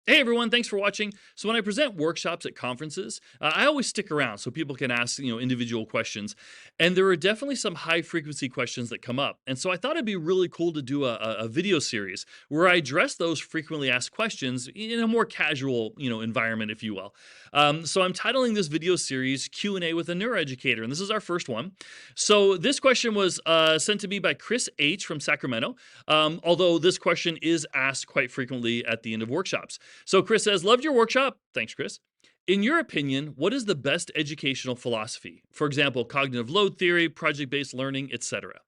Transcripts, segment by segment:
Hey everyone, thanks for watching. So when I present workshops at conferences, I always stick around so people can ask, individual questions. And there are definitely some high frequency questions that come up. And so I thought it'd be really cool to do a video series where I address those frequently asked questions in a more casual, environment, if you will. So I'm titling this video series Q&A with a Neuroeducator, and this is our first one. So this question was sent to me by Chris H. from Sacramento, although this question is asked quite frequently at the end of workshops. So Chris says, loved your workshop. Thanks, Chris. In your opinion, what is the best educational philosophy? For example, cognitive load theory, project-based learning, etc.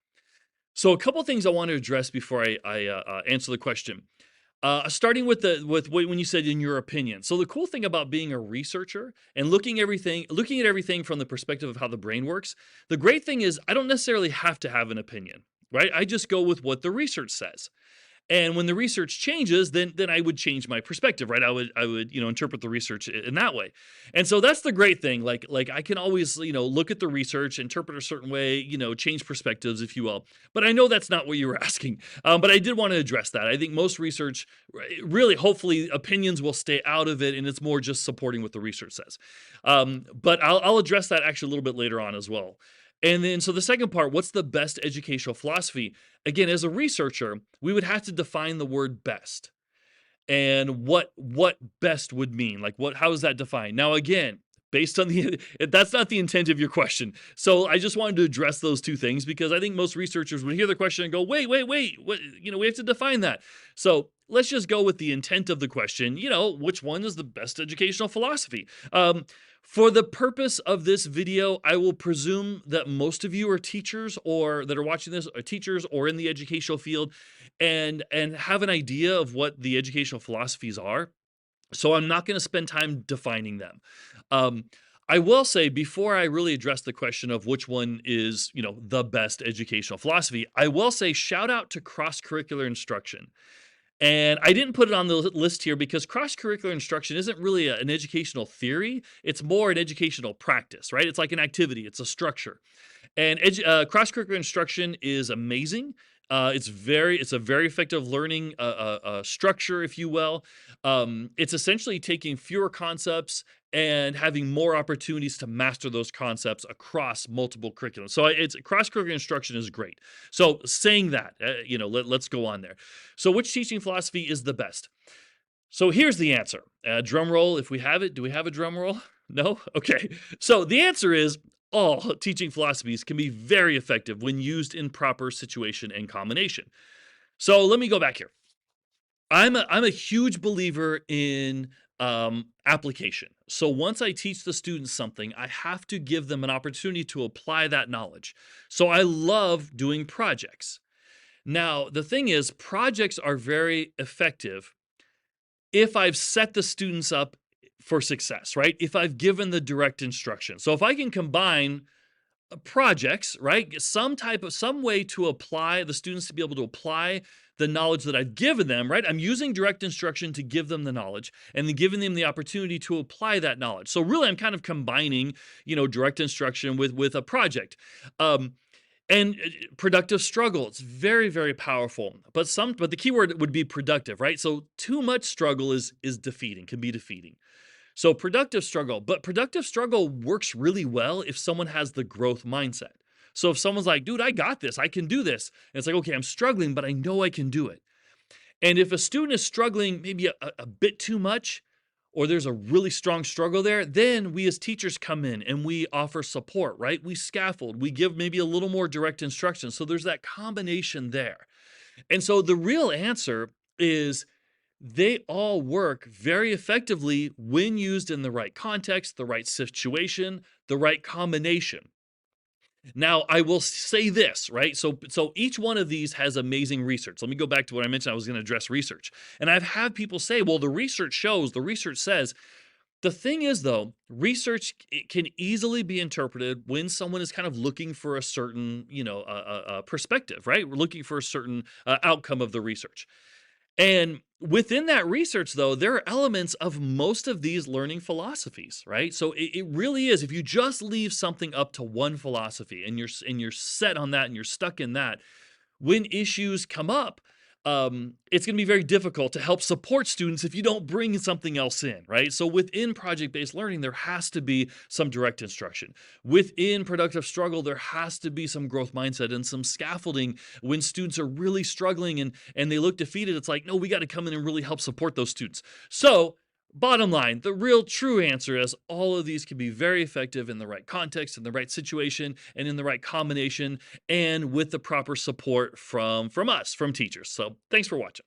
So a couple things I want to address before I answer the question. Starting with when you said in your opinion. So the cool thing about being a researcher and looking at everything from the perspective of how the brain works, the great thing is I don't necessarily have to have an opinion, right? I just go with what the research says. And when the research changes, then I would change my perspective, right? I would interpret the research in that way. And so that's the great thing. Like I can always look at the research, interpret a certain way, change perspectives, if you will. But I know that's not what you were asking. But I did want to address that. I think most research, really, hopefully, opinions will stay out of it, and it's more just supporting what the research says. But I'll address that actually a little bit later on as well. And then, so the second part, what's the best educational philosophy? Again, as a researcher, we would have to define the word best and what best would mean. Like, how is that defined? Now, again, based on that's not the intent of your question. So I just wanted to address those two things because I think most researchers would hear the question and go, wait, what, we have to define that. So let's just go with the intent of the question. Which one is the best educational philosophy? For the purpose of this video, I will presume that most of you are teachers or that are watching this are teachers or in the educational field and have an idea of what the educational philosophies are. So I'm not going to spend time defining them. Um, I will say before I really address the question of which one is, the best educational philosophy, I will say shout out to cross-curricular instruction. And I didn't put it on the list here because cross-curricular instruction isn't really an educational theory. It's more an educational practice, right? It's like an activity. It's a structure. And cross-curricular instruction is amazing. It's a very effective learning structure, if you will. It's essentially taking fewer concepts and having more opportunities to master those concepts across multiple curriculums. So it's cross-curricular instruction is great. So saying that, let's go on there. So which teaching philosophy is the best? So here's the answer. Drum roll, if we have it. Do we have a drum roll? No? Okay. So the answer is all teaching philosophies can be very effective when used in proper situation and combination. So let me go back here. I'm a huge believer in application. So once I teach the students something, I have to give them an opportunity to apply that knowledge. So I love doing projects. Now, the thing is, projects are very effective if I've set the students up for success, right? If I've given the direct instruction. So if I can combine projects, right? Some way to apply the students to be able to apply the knowledge that I've given them, right? I'm using direct instruction to give them the knowledge and then giving them the opportunity to apply that knowledge. So really I'm kind of combining, direct instruction with a project. And productive struggle, it's very, very powerful. But the key word would be productive, right? So too much struggle is defeating, can be defeating. So productive struggle works really well if someone has the growth mindset. So if someone's like, dude, I got this, I can do this. And it's like, okay, I'm struggling, but I know I can do it. And if a student is struggling maybe a bit too much, or there's a really strong struggle there, then we as teachers come in and we offer support, right? We scaffold, we give maybe a little more direct instruction. So there's that combination there. And so the real answer is they all work very effectively when used in the right context, the right situation, the right combination. Now, I will say this, right? So each one of these has amazing research. Let me go back to what I mentioned. I was going to address research. And I've had people say, well, the research says. The thing is, though, research can easily be interpreted when someone is kind of looking for a certain, perspective, right? We're looking for a certain outcome of the research. And within that research, though, there are elements of most of these learning philosophies, right? So it really is. If you just leave something up to one philosophy and you're set on that and you're stuck in that, when issues come up, it's going to be very difficult to help support students if you don't bring something else in, right? So within project-based learning, there has to be some direct instruction. Within productive struggle, there has to be some growth mindset and some scaffolding when students are really struggling and they look defeated. It's like, no, we got to come in and really help support those students. So bottom line, the real true answer is all of these can be very effective in the right context, in the right situation, and in the right combination, and with the proper support from us, from teachers. So thanks for watching.